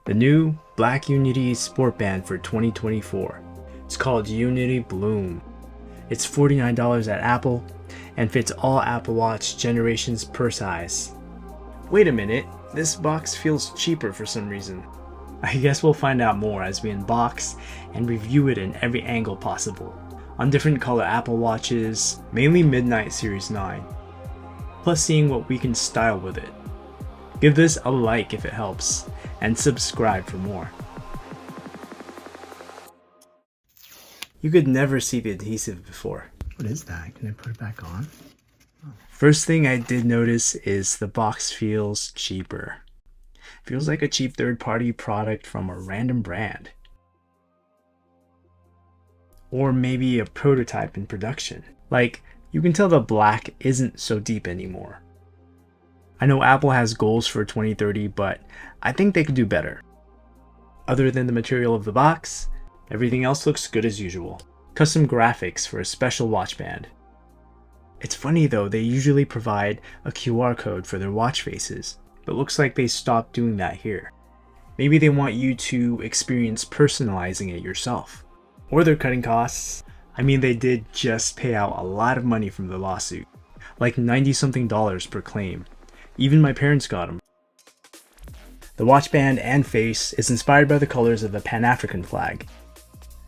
The new Black Unity Sport Band for 2024. It's called Unity Bloom. It's $49 at Apple and fits all Apple Watch generations per size. Wait a minute, this box feels cheaper for some reason. I guess we'll find out more as we unbox and review it in every angle possible, on different color Apple Watches, mainly Midnight Series 9, plus seeing what we can style with it. Give this a like if it helps, and subscribe for more. You could never see the adhesive before. What is that? Can I put it back on? Oh. First thing I did notice is the box feels cheaper. Feels like a cheap third-party product from a random brand. Or maybe a prototype in production. Like, you can tell the black isn't so deep anymore. I know Apple has goals for 2030, but I think they could do better. Other than the material of the box, everything else looks good as usual. Custom graphics for a special watch band. It's funny though, they usually provide a QR code for their watch faces, but looks like they stopped doing that here. Maybe they want you to experience personalizing it yourself. Or they're cutting costs. I mean, they did just pay out a lot of money from the lawsuit, like $90-something per claim. Even my parents got them. The watch band and face is inspired by the colors of the Pan-African flag,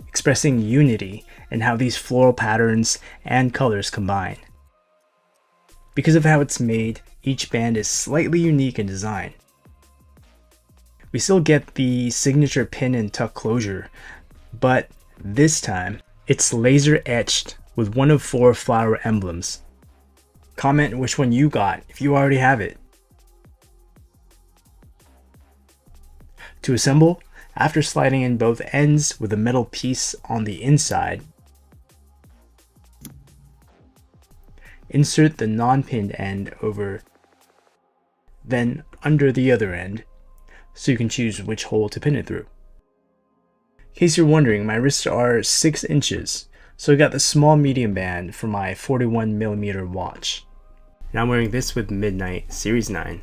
expressing unity in how these floral patterns and colors combine. Because of how it's made, each band is slightly unique in design. We still get the signature pin and tuck closure, but this time it's laser etched with one of 4 flower emblems. Comment which one you got if you already have it. To assemble, after sliding in both ends with a metal piece on the inside, insert the non-pinned end over, then under the other end, so you can choose which hole to pin it through. In case you're wondering, my wrists are 6 inches, so I got the small medium band for my 41mm watch. And I'm wearing this with Midnight Series 9.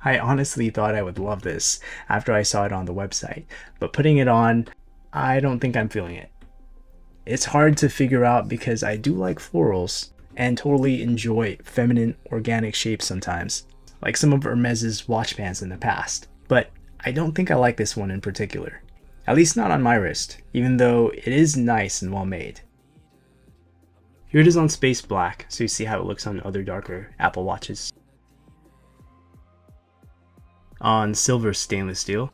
I honestly thought I would love this after I saw it on the website, but putting it on, I don't think I'm feeling it. It's hard to figure out because I do like florals and totally enjoy feminine organic shapes sometimes, like some of Hermes's watch bands in the past, but I don't think I like this one in particular. At least not on my wrist, even though it is nice and well made. Here it is on space black, so you see how it looks on other darker Apple Watches. On silver stainless steel.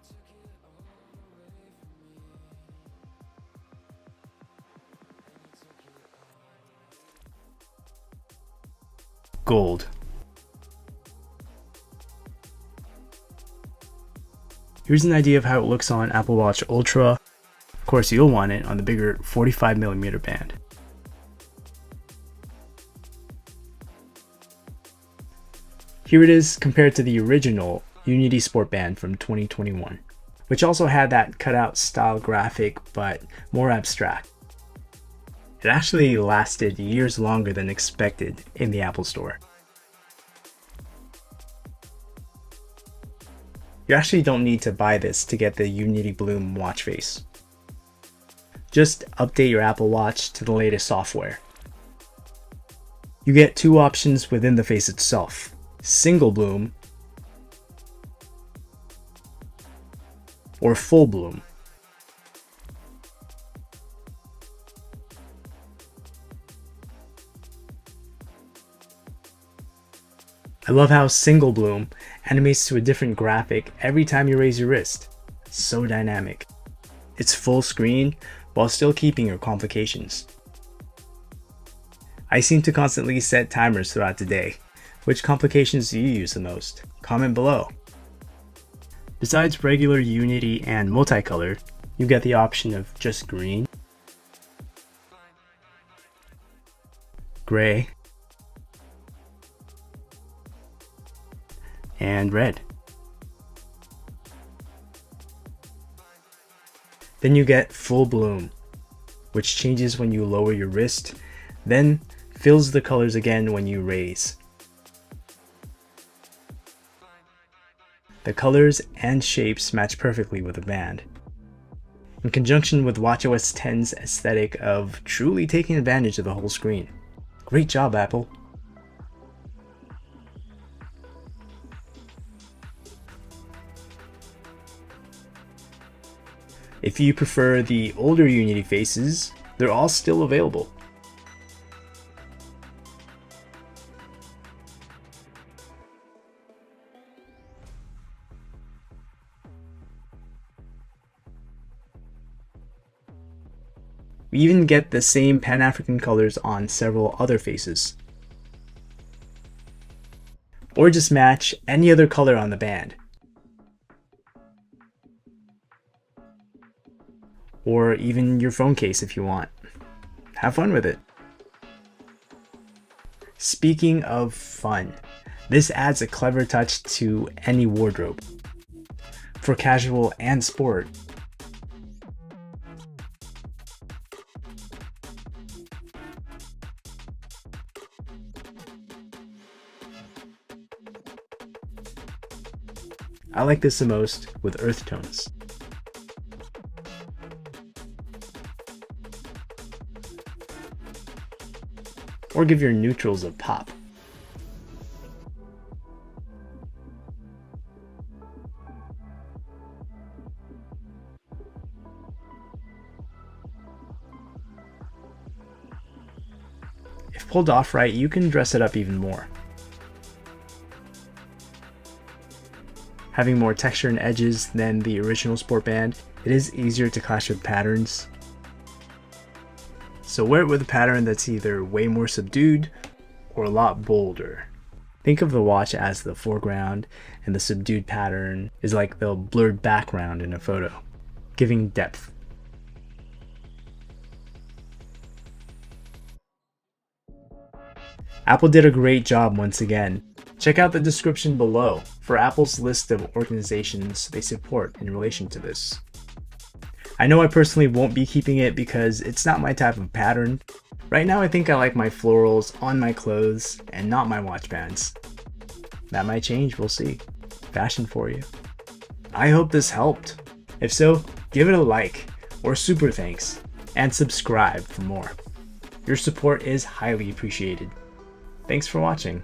Gold. Here's an idea of how it looks on Apple Watch Ultra. Of course, you'll want it on the bigger 45mm band. Here it is compared to the original Unity Sport Band from 2021, which also had that cutout style graphic but more abstract. It actually lasted years longer than expected in the Apple Store. You actually don't need to buy this to get the Unity Bloom watch face. Just update your Apple Watch to the latest software. You get 2 options within the face itself: single bloom or full bloom. I love how single bloom animates to a different graphic every time you raise your wrist. It's so dynamic. It's full screen while still keeping your complications. I seem to constantly set timers throughout the day. Which complications do you use the most? Comment below. Besides regular Unity and multicolor, you get the option of just green, gray, and red. Then you get full bloom, which changes when you lower your wrist, then fills the colors again when you raise. The colors and shapes match perfectly with the band, in conjunction with watchOS 10's aesthetic of truly taking advantage of the whole screen. Great job, Apple! If you prefer the older Unity faces, they're all still available. We even get the same Pan-African colors on several other faces. Or just match any other color on the band. Or even your phone case if you want. Have fun with it. Speaking of fun, this adds a clever touch to any wardrobe, for casual and sport. I like this the most with earth tones. Or give your neutrals a pop. If pulled off right, you can dress it up even more. Having more texture and edges than the original sport band, it is easier to clash with patterns. So wear it with a pattern that's either way more subdued or a lot bolder. Think of the watch as the foreground, and the subdued pattern is like the blurred background in a photo, giving depth. Apple did a great job once again. Check out the description below for Apple's list of organizations they support in relation to this. I know I personally won't be keeping it because it's not my type of pattern. Right now I think I like my florals on my clothes and not my watch bands. That might change, we'll see. Fashion for you. I hope this helped. If so, give it a like or super thanks and subscribe for more. Your support is highly appreciated. Thanks for watching.